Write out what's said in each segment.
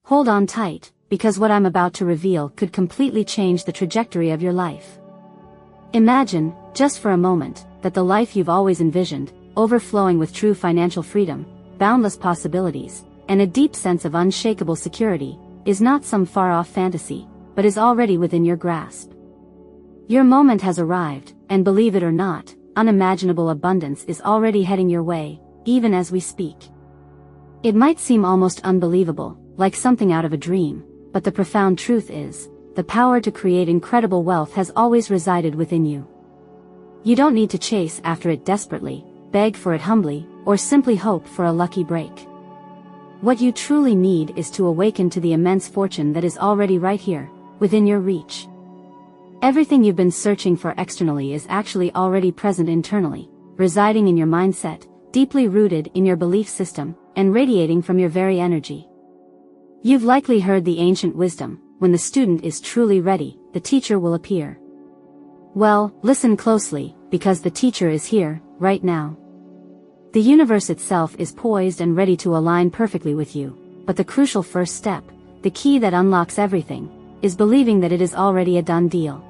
Hold on tight, because what I'm about to reveal could completely change the trajectory of your life. Imagine, just for a moment, that the life you've always envisioned, overflowing with true financial freedom, boundless possibilities, and a deep sense of unshakable security, is not some far-off fantasy, but is already within your grasp. Your moment has arrived, and believe it or not, unimaginable abundance is already heading your way, even as we speak. It might seem almost unbelievable, like something out of a dream, but the profound truth is, the power to create incredible wealth has always resided within you. You don't need to chase after it desperately, beg for it humbly, or simply hope for a lucky break. What you truly need is to awaken to the immense fortune that is already right here, within your reach. Everything you've been searching for externally is actually already present internally, residing in your mindset, deeply rooted in your belief system, and radiating from your very energy. You've likely heard the ancient wisdom, when the student is truly ready, the teacher will appear. Well, listen closely, because the teacher is here, right now. The universe itself is poised and ready to align perfectly with you, but the crucial first step, the key that unlocks everything, is believing that it is already a done deal.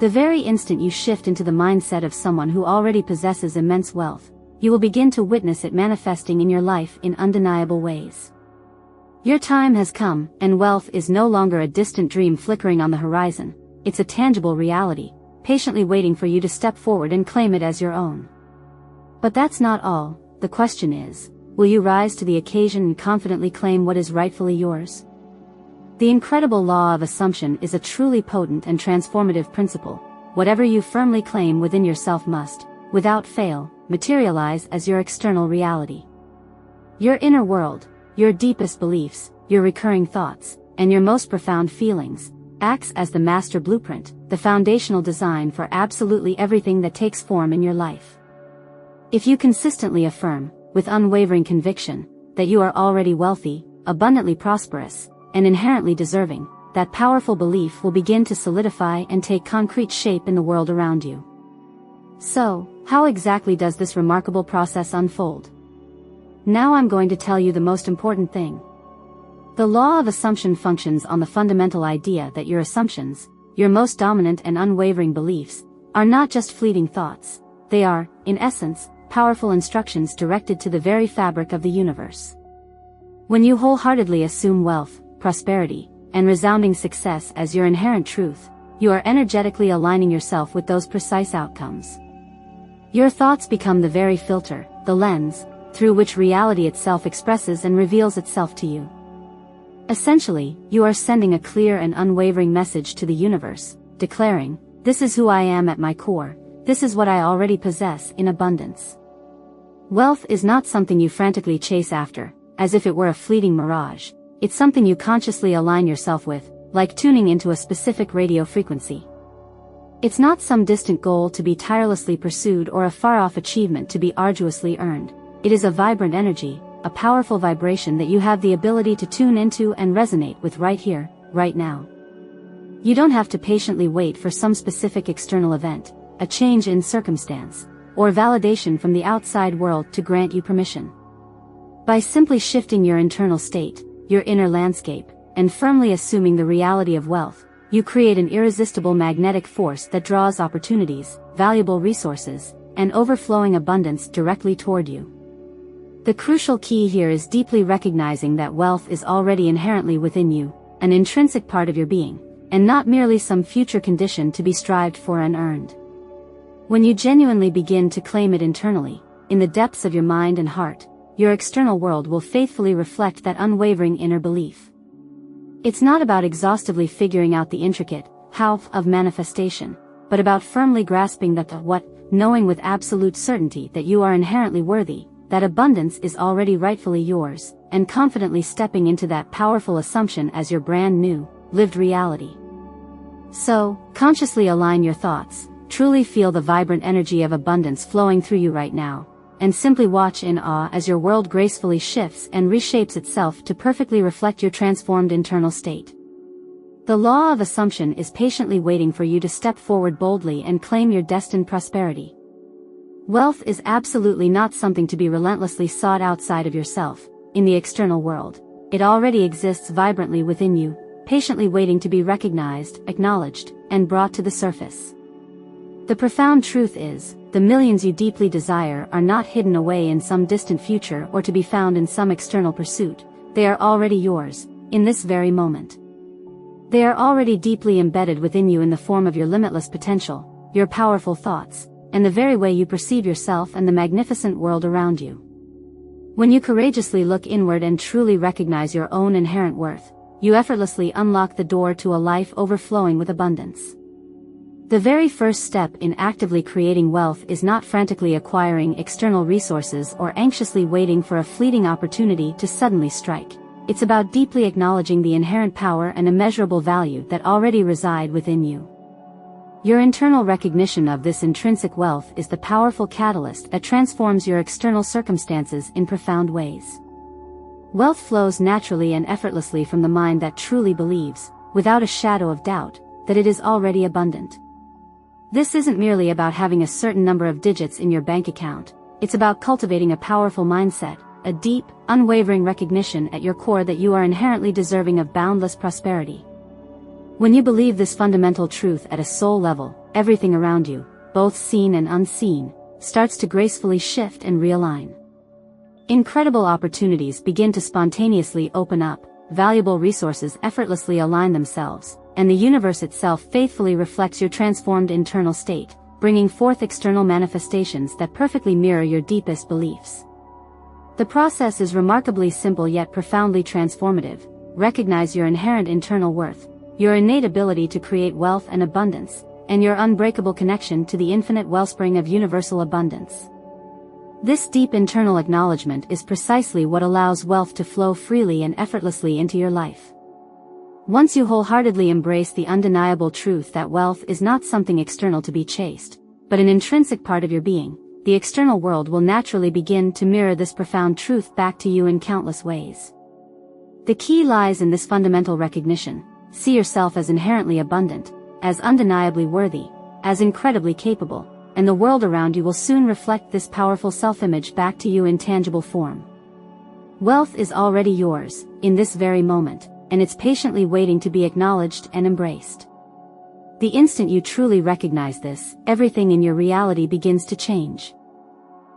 The very instant you shift into the mindset of someone who already possesses immense wealth, you will begin to witness it manifesting in your life in undeniable ways. Your time has come, and wealth is no longer a distant dream flickering on the horizon, it's a tangible reality, patiently waiting for you to step forward and claim it as your own. But that's not all. The question is, will you rise to the occasion and confidently claim what is rightfully yours? The incredible law of assumption is a truly potent and transformative principle. Whatever you firmly claim within yourself must, without fail, materialize as your external reality. Your inner world, your deepest beliefs, your recurring thoughts, and your most profound feelings, acts as the master blueprint, the foundational design for absolutely everything that takes form in your life. If you consistently affirm, with unwavering conviction, that you are already wealthy, abundantly prosperous, and inherently deserving, that powerful belief will begin to solidify and take concrete shape in the world around you. So, how exactly does this remarkable process unfold? Now I'm going to tell you the most important thing. The law of assumption functions on the fundamental idea that your assumptions, your most dominant and unwavering beliefs, are not just fleeting thoughts. They are, in essence, powerful instructions directed to the very fabric of the universe. When you wholeheartedly assume wealth, prosperity, and resounding success as your inherent truth, you are energetically aligning yourself with those precise outcomes. Your thoughts become the very filter, the lens, through which reality itself expresses and reveals itself to you. Essentially, you are sending a clear and unwavering message to the universe, declaring, "This is who I am at my core, this is what I already possess in abundance." Wealth is not something you frantically chase after, as if it were a fleeting mirage. It's something you consciously align yourself with, like tuning into a specific radio frequency. It's not some distant goal to be tirelessly pursued or a far-off achievement to be arduously earned. It is a vibrant energy, a powerful vibration that you have the ability to tune into and resonate with right here, right now. You don't have to patiently wait for some specific external event, a change in circumstance, or validation from the outside world to grant you permission. By simply shifting your internal state, your inner landscape, and firmly assuming the reality of wealth, you create an irresistible magnetic force that draws opportunities, valuable resources, and overflowing abundance directly toward you. The crucial key here is deeply recognizing that wealth is already inherently within you, an intrinsic part of your being, and not merely some future condition to be strived for and earned. When you genuinely begin to claim it internally, in the depths of your mind and heart, your external world will faithfully reflect that unwavering inner belief. It's not about exhaustively figuring out the intricate how of manifestation, but about firmly grasping that the what, knowing with absolute certainty that you are inherently worthy, that abundance is already rightfully yours, and confidently stepping into that powerful assumption as your brand new, lived reality. So, consciously align your thoughts, truly feel the vibrant energy of abundance flowing through you right now, and simply watch in awe as your world gracefully shifts and reshapes itself to perfectly reflect your transformed internal state. The law of assumption is patiently waiting for you to step forward boldly and claim your destined prosperity. Wealth is absolutely not something to be relentlessly sought outside of yourself, in the external world. it already exists vibrantly within you, patiently waiting to be recognized, acknowledged, and brought to the surface. The profound truth is, the millions you deeply desire are not hidden away in some distant future or to be found in some external pursuit. They are already yours, in this very moment. They are already deeply embedded within you in the form of your limitless potential, your powerful thoughts, and the very way you perceive yourself and the magnificent world around you. When you courageously look inward and truly recognize your own inherent worth, you effortlessly unlock the door to a life overflowing with abundance. The very first step in actively creating wealth is not frantically acquiring external resources or anxiously waiting for a fleeting opportunity to suddenly strike. It's about deeply acknowledging the inherent power and immeasurable value that already reside within you. Your internal recognition of this intrinsic wealth is the powerful catalyst that transforms your external circumstances in profound ways. Wealth flows naturally and effortlessly from the mind that truly believes, without a shadow of doubt, that it is already abundant. This isn't merely about having a certain number of digits in your bank account, it's about cultivating a powerful mindset, a deep, unwavering recognition at your core that you are inherently deserving of boundless prosperity. When you believe this fundamental truth at a soul level, everything around you, both seen and unseen, starts to gracefully shift and realign. Incredible opportunities begin to spontaneously open up, valuable resources effortlessly align themselves, and the universe itself faithfully reflects your transformed internal state, bringing forth external manifestations that perfectly mirror your deepest beliefs. The process is remarkably simple yet profoundly transformative. Recognize your inherent internal worth, your innate ability to create wealth and abundance, and your unbreakable connection to the infinite wellspring of universal abundance. This deep internal acknowledgement is precisely what allows wealth to flow freely and effortlessly into your life. Once you wholeheartedly embrace the undeniable truth that wealth is not something external to be chased, but an intrinsic part of your being, the external world will naturally begin to mirror this profound truth back to you in countless ways. The key lies in this fundamental recognition: see yourself as inherently abundant, as undeniably worthy, as incredibly capable, and the world around you will soon reflect this powerful self-image back to you in tangible form. Wealth is already yours, in this very moment, and it's patiently waiting to be acknowledged and embraced. The instant you truly recognize this, everything in your reality begins to change.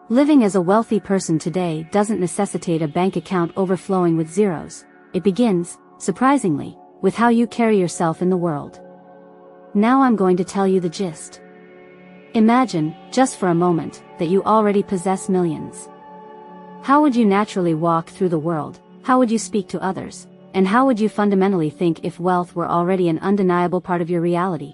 Living as a wealthy person today doesn't necessitate a bank account overflowing with zeros. It begins, surprisingly, with how you carry yourself in the world. Now I'm going to tell you the gist. Imagine, just for a moment, that you already possess millions. How would you naturally walk through the world? How would you speak to others? And how would you fundamentally think if wealth were already an undeniable part of your reality?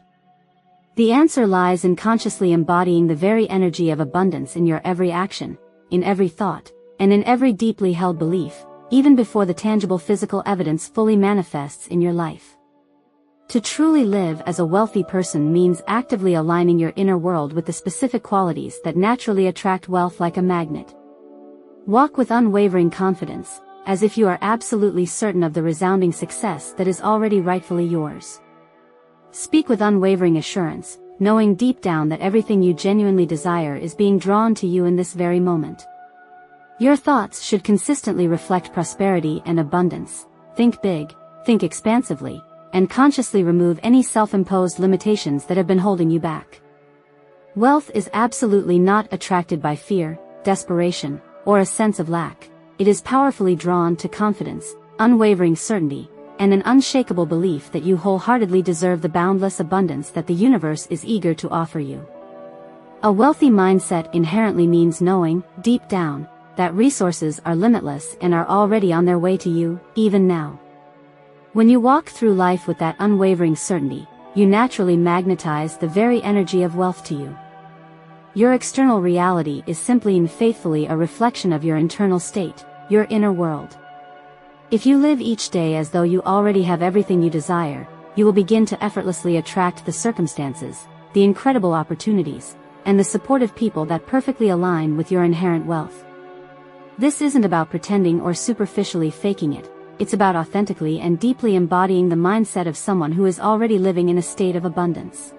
The answer lies in consciously embodying the very energy of abundance in your every action, in every thought, and in every deeply held belief, even before the tangible physical evidence fully manifests in your life. To truly live as a wealthy person means actively aligning your inner world with the specific qualities that naturally attract wealth like a magnet. Walk with unwavering confidence, as if you are absolutely certain of the resounding success that is already rightfully yours. Speak with unwavering assurance, knowing deep down that everything you genuinely desire is being drawn to you in this very moment. Your thoughts should consistently reflect prosperity and abundance. Think big, think expansively, and consciously remove any self-imposed limitations that have been holding you back. Wealth is absolutely not attracted by fear, desperation, or a sense of lack. It is powerfully drawn to confidence, unwavering certainty, and an unshakable belief that you wholeheartedly deserve the boundless abundance that the universe is eager to offer you. A wealthy mindset inherently means knowing, deep down, that resources are limitless and are already on their way to you, even now. When you walk through life with that unwavering certainty, you naturally magnetize the very energy of wealth to you. Your external reality is simply and faithfully a reflection of your internal state, your inner world. If you live each day as though you already have everything you desire, you will begin to effortlessly attract the circumstances, the incredible opportunities, and the supportive people that perfectly align with your inherent wealth. This isn't about pretending or superficially faking it. It's about authentically and deeply embodying the mindset of someone who is already living in a state of abundance.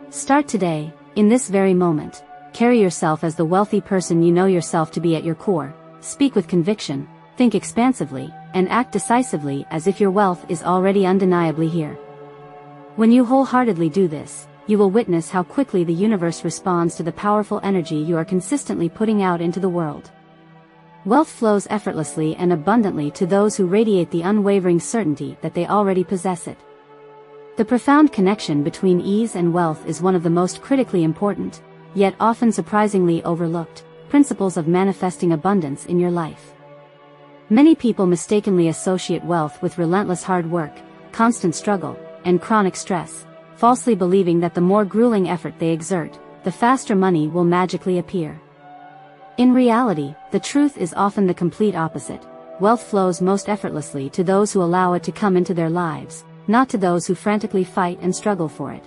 Start today, in this very moment. Carry yourself as the wealthy person you know yourself to be at your core, speak with conviction, think expansively, and act decisively as if your wealth is already undeniably here. When you wholeheartedly do this, you will witness how quickly the universe responds to the powerful energy you are consistently putting out into the world. Wealth flows effortlessly and abundantly to those who radiate the unwavering certainty that they already possess it. The profound connection between ease and wealth is one of the most critically important, yet often surprisingly overlooked, principles of manifesting abundance in your life. Many people mistakenly associate wealth with relentless hard work, constant struggle, and chronic stress, falsely believing that the more grueling effort they exert, the faster money will magically appear. In reality, the truth is often the complete opposite. Wealth flows most effortlessly to those who allow it to come into their lives, not to those who frantically fight and struggle for it.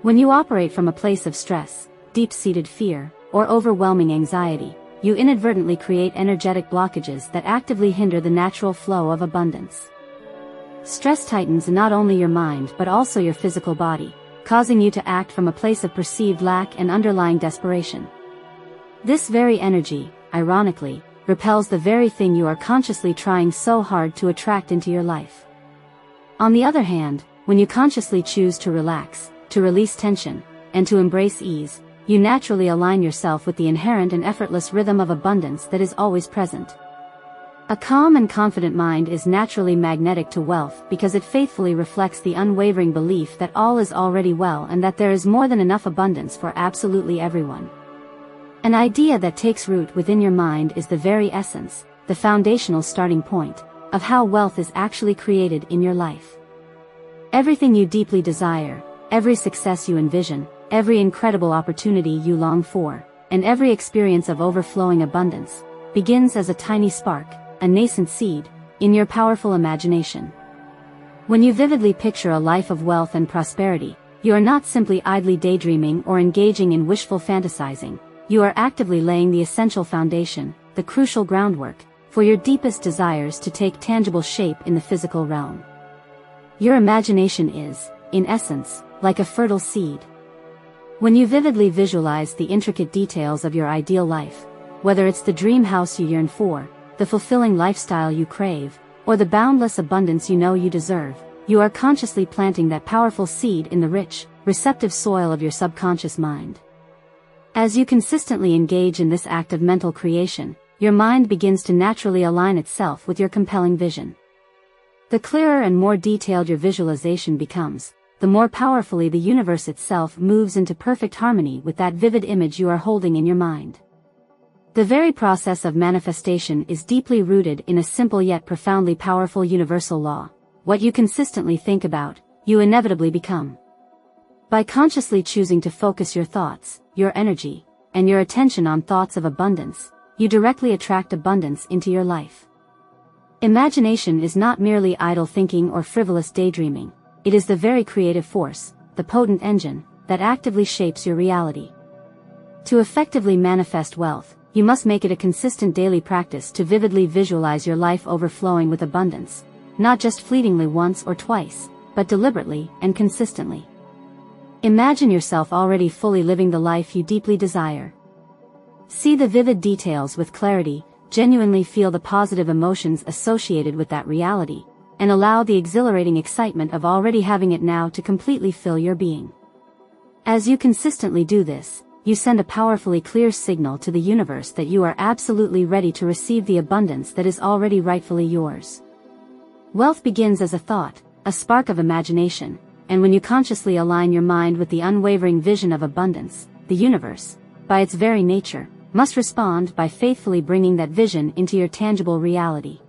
When you operate from a place of stress, deep-seated fear, or overwhelming anxiety, you inadvertently create energetic blockages that actively hinder the natural flow of abundance. Stress tightens not only your mind but also your physical body, causing you to act from a place of perceived lack and underlying desperation. This very energy, ironically, repels the very thing you are consciously trying so hard to attract into your life. On the other hand, when you consciously choose to relax, to release tension, and to embrace ease, you naturally align yourself with the inherent and effortless rhythm of abundance that is always present. A calm and confident mind is naturally magnetic to wealth because it faithfully reflects the unwavering belief that all is already well and that there is more than enough abundance for absolutely everyone. An idea that takes root within your mind is the very essence, the foundational starting point, of how wealth is actually created in your life. Everything you deeply desire, every success you envision, every incredible opportunity you long for, and every experience of overflowing abundance, begins as a tiny spark, a nascent seed, in your powerful imagination. When you vividly picture a life of wealth and prosperity, you are not simply idly daydreaming or engaging in wishful fantasizing, you are actively laying the essential foundation, the crucial groundwork, for your deepest desires to take tangible shape in the physical realm. Your imagination is, in essence, like a fertile seed. When you vividly visualize the intricate details of your ideal life, whether it's the dream house you yearn for, the fulfilling lifestyle you crave, or the boundless abundance you know you deserve, you are consciously planting that powerful seed in the rich, receptive soil of your subconscious mind. As you consistently engage in this act of mental creation, your mind begins to naturally align itself with your compelling vision. The clearer and more detailed your visualization becomes, the more powerfully the universe itself moves into perfect harmony with that vivid image you are holding in your mind. The very process of manifestation is deeply rooted in a simple yet profoundly powerful universal law: what you consistently think about, you inevitably become. By consciously choosing to focus your thoughts, your energy, and your attention on thoughts of abundance, you directly attract abundance into your life. Imagination is not merely idle thinking or frivolous daydreaming, it is the very creative force, the potent engine, that actively shapes your reality. To effectively manifest wealth, you must make it a consistent daily practice to vividly visualize your life overflowing with abundance, not just fleetingly once or twice, but deliberately and consistently. Imagine yourself already fully living the life you deeply desire. See the vivid details with clarity, genuinely feel the positive emotions associated with that reality, and allow the exhilarating excitement of already having it now to completely fill your being. As you consistently do this, you send a powerfully clear signal to the universe that you are absolutely ready to receive the abundance that is already rightfully yours. Wealth begins as a thought, a spark of imagination, and when you consciously align your mind with the unwavering vision of abundance, the universe, by its very nature, must respond by faithfully bringing that vision into your tangible reality.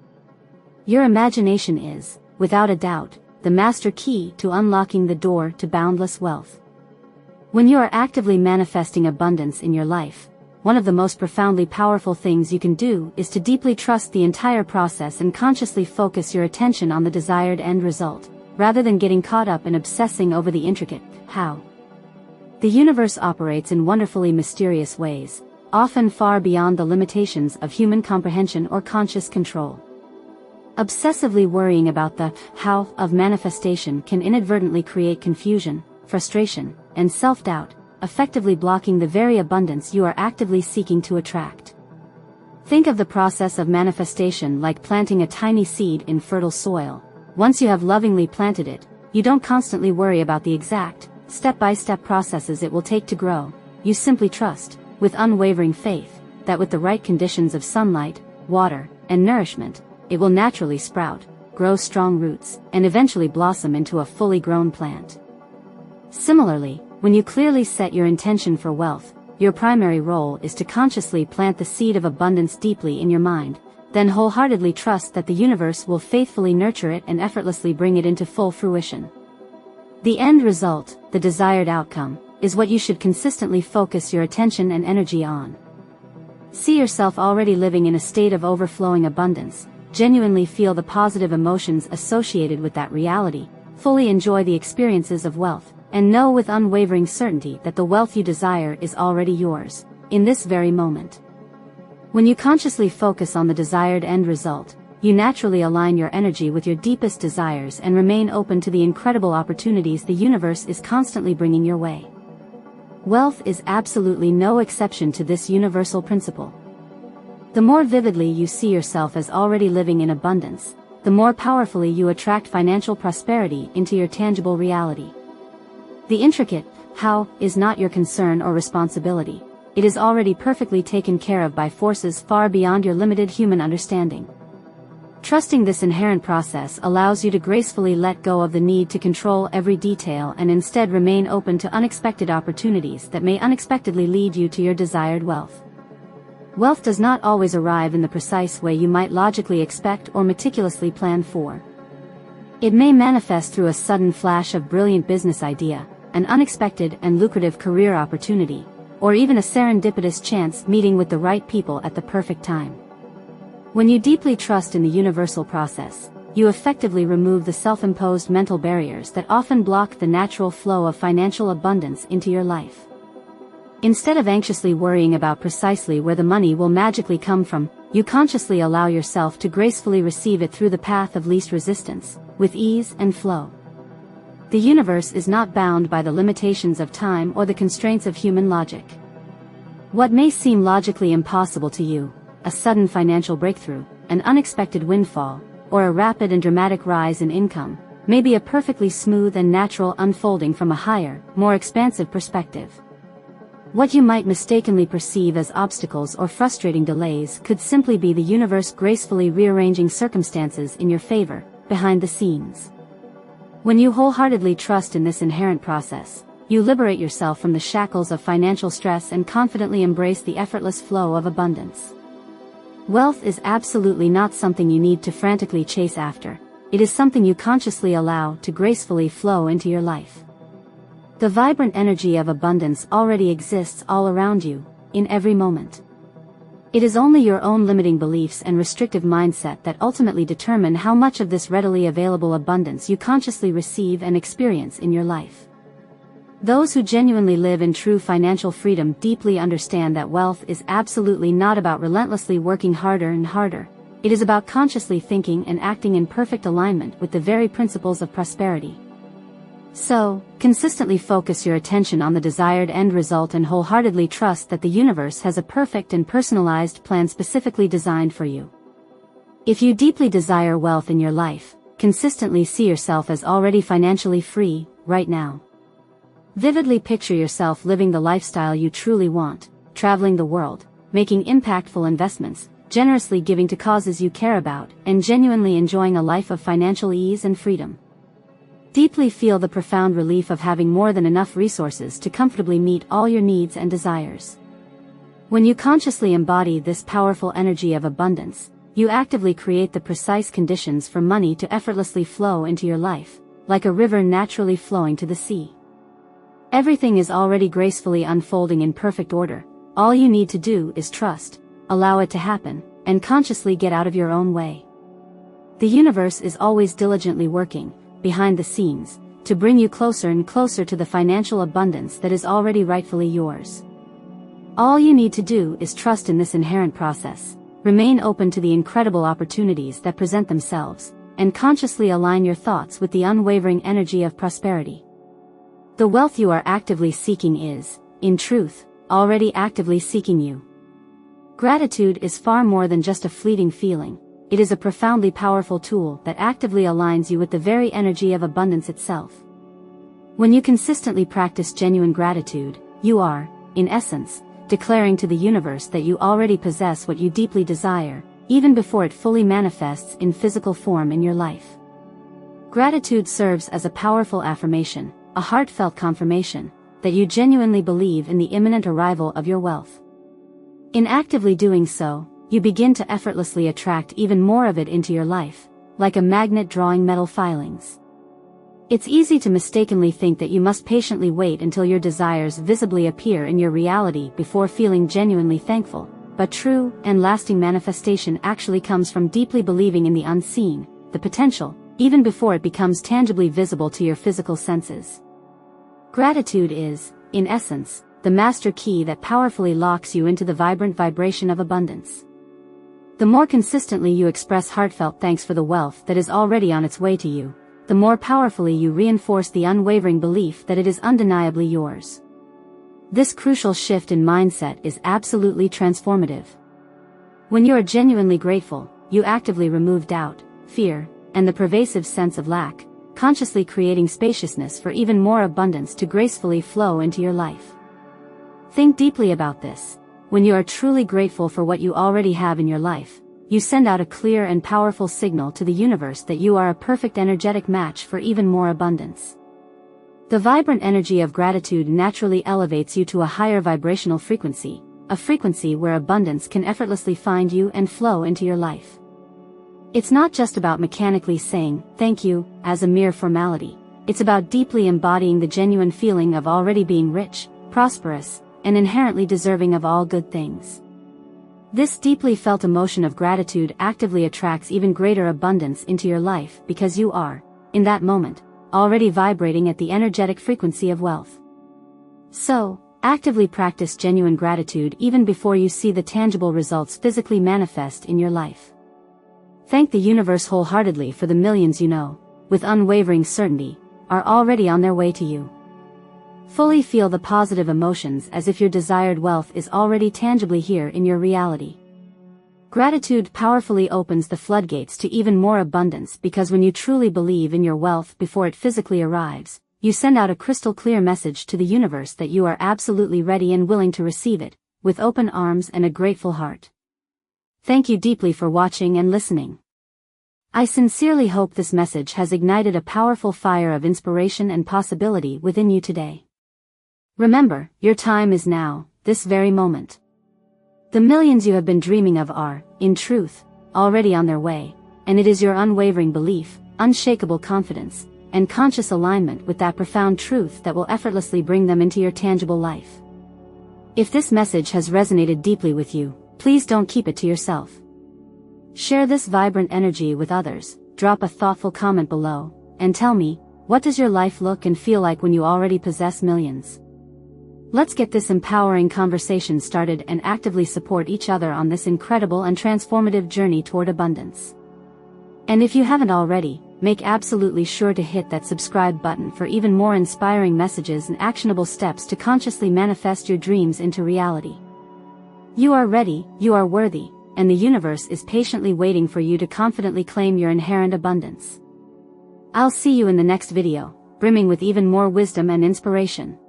Your imagination is, without a doubt, the master key to unlocking the door to boundless wealth. When you are actively manifesting abundance in your life, one of the most profoundly powerful things you can do is to deeply trust the entire process and consciously focus your attention on the desired end result, rather than getting caught up in obsessing over the intricate how. The universe operates in wonderfully mysterious ways, often far beyond the limitations of human comprehension or conscious control. Obsessively worrying about the how of manifestation can inadvertently create confusion, frustration, and self-doubt, effectively blocking the very abundance you are actively seeking to attract. Think of the process of manifestation like planting a tiny seed in fertile soil. Once you have lovingly planted it, you don't constantly worry about the exact, step-by-step processes it will take to grow. You simply trust, with unwavering faith, that with the right conditions of sunlight, water, and nourishment, it will naturally sprout, grow strong roots, and eventually blossom into a fully grown plant. Similarly, when you clearly set your intention for wealth, your primary role is to consciously plant the seed of abundance deeply in your mind, then wholeheartedly trust that the universe will faithfully nurture it and effortlessly bring it into full fruition. The end result, the desired outcome, is what you should consistently focus your attention and energy on. See yourself already living in a state of overflowing abundance, genuinely feel the positive emotions associated with that reality, fully enjoy the experiences of wealth, and know with unwavering certainty that the wealth you desire is already yours, in this very moment. When you consciously focus on the desired end result, you naturally align your energy with your deepest desires and remain open to the incredible opportunities the universe is constantly bringing your way. Wealth is absolutely no exception to this universal principle. The more vividly you see yourself as already living in abundance, the more powerfully you attract financial prosperity into your tangible reality. The intricate how is not your concern or responsibility. It is already perfectly taken care of by forces far beyond your limited human understanding. Trusting this inherent process allows you to gracefully let go of the need to control every detail and instead remain open to unexpected opportunities that may unexpectedly lead you to your desired wealth. Wealth does not always arrive in the precise way you might logically expect or meticulously plan for. It may manifest through a sudden flash of brilliant business idea, an unexpected and lucrative career opportunity, or even a serendipitous chance meeting with the right people at the perfect time. When you deeply trust in the universal process, you effectively remove the self-imposed mental barriers that often block the natural flow of financial abundance into your life. Instead of anxiously worrying about precisely where the money will magically come from, you consciously allow yourself to gracefully receive it through the path of least resistance, with ease and flow. The universe is not bound by the limitations of time or the constraints of human logic. What may seem logically impossible to you, a sudden financial breakthrough, an unexpected windfall, or a rapid and dramatic rise in income, may be a perfectly smooth and natural unfolding from a higher, more expansive perspective. What you might mistakenly perceive as obstacles or frustrating delays could simply be the universe gracefully rearranging circumstances in your favor, behind the scenes. When you wholeheartedly trust in this inherent process, you liberate yourself from the shackles of financial stress and confidently embrace the effortless flow of abundance. Wealth is absolutely not something you need to frantically chase after. It is something you consciously allow to gracefully flow into your life. The vibrant energy of abundance already exists all around you, in every moment. It is only your own limiting beliefs and restrictive mindset that ultimately determine how much of this readily available abundance you consciously receive and experience in your life. Those who genuinely live in true financial freedom deeply understand that wealth is absolutely not about relentlessly working harder and harder. It is about consciously thinking and acting in perfect alignment with the very principles of prosperity. So, consistently focus your attention on the desired end result and wholeheartedly trust that the universe has a perfect and personalized plan specifically designed for you. If you deeply desire wealth in your life, consistently see yourself as already financially free, right now. Vividly picture yourself living the lifestyle you truly want, traveling the world, making impactful investments, generously giving to causes you care about, and genuinely enjoying a life of financial ease and freedom. Deeply feel the profound relief of having more than enough resources to comfortably meet all your needs and desires. When you consciously embody this powerful energy of abundance, you actively create the precise conditions for money to effortlessly flow into your life, like a river naturally flowing to the sea. Everything is already gracefully unfolding in perfect order. All you need to do is trust, allow it to happen, and consciously get out of your own way. The universe is always diligently working, behind the scenes, to bring you closer and closer to the financial abundance that is already rightfully yours. All you need to do is trust in this inherent process, remain open to the incredible opportunities that present themselves, and consciously align your thoughts with the unwavering energy of prosperity. The wealth you are actively seeking is, in truth, already actively seeking you. Gratitude is far more than just a fleeting feeling. It is a profoundly powerful tool that actively aligns you with the very energy of abundance itself. When you consistently practice genuine gratitude, you are, in essence, declaring to the universe that you already possess what you deeply desire, even before it fully manifests in physical form in your life. Gratitude serves as a powerful affirmation, a heartfelt confirmation, that you genuinely believe in the imminent arrival of your wealth. In actively doing so, you begin to effortlessly attract even more of it into your life, like a magnet drawing metal filings. It's easy to mistakenly think that you must patiently wait until your desires visibly appear in your reality before feeling genuinely thankful, but true and lasting manifestation actually comes from deeply believing in the unseen, the potential, even before it becomes tangibly visible to your physical senses. Gratitude is, in essence, the master key that powerfully locks you into the vibrant vibration of abundance. The more consistently you express heartfelt thanks for the wealth that is already on its way to you, the more powerfully you reinforce the unwavering belief that it is undeniably yours. This crucial shift in mindset is absolutely transformative. When you are genuinely grateful, you actively remove doubt, fear, and the pervasive sense of lack, consciously creating spaciousness for even more abundance to gracefully flow into your life. Think deeply about this. When you are truly grateful for what you already have in your life, you send out a clear and powerful signal to the universe that you are a perfect energetic match for even more abundance. The vibrant energy of gratitude naturally elevates you to a higher vibrational frequency, a frequency where abundance can effortlessly find you and flow into your life. It's not just about mechanically saying, "thank you," as a mere formality. It's about deeply embodying the genuine feeling of already being rich, prosperous, and inherently deserving of all good things. This deeply felt emotion of gratitude actively attracts even greater abundance into your life because you are, in that moment, already vibrating at the energetic frequency of wealth. So, actively practice genuine gratitude even before you see the tangible results physically manifest in your life. Thank the universe wholeheartedly for the millions you know, with unwavering certainty, are already on their way to you. Fully feel the positive emotions as if your desired wealth is already tangibly here in your reality. Gratitude powerfully opens the floodgates to even more abundance because when you truly believe in your wealth before it physically arrives, you send out a crystal clear message to the universe that you are absolutely ready and willing to receive it, with open arms and a grateful heart. Thank you deeply for watching and listening. I sincerely hope this message has ignited a powerful fire of inspiration and possibility within you today. Remember, your time is now, this very moment. The millions you have been dreaming of are, in truth, already on their way, and it is your unwavering belief, unshakable confidence, and conscious alignment with that profound truth that will effortlessly bring them into your tangible life. If this message has resonated deeply with you, please don't keep it to yourself. Share this vibrant energy with others, drop a thoughtful comment below, and tell me, what does your life look and feel like when you already possess millions? Let's get this empowering conversation started and actively support each other on this incredible and transformative journey toward abundance. And if you haven't already, make absolutely sure to hit that subscribe button for even more inspiring messages and actionable steps to consciously manifest your dreams into reality. You are ready, you are worthy, and the universe is patiently waiting for you to confidently claim your inherent abundance. I'll see you in the next video, brimming with even more wisdom and inspiration.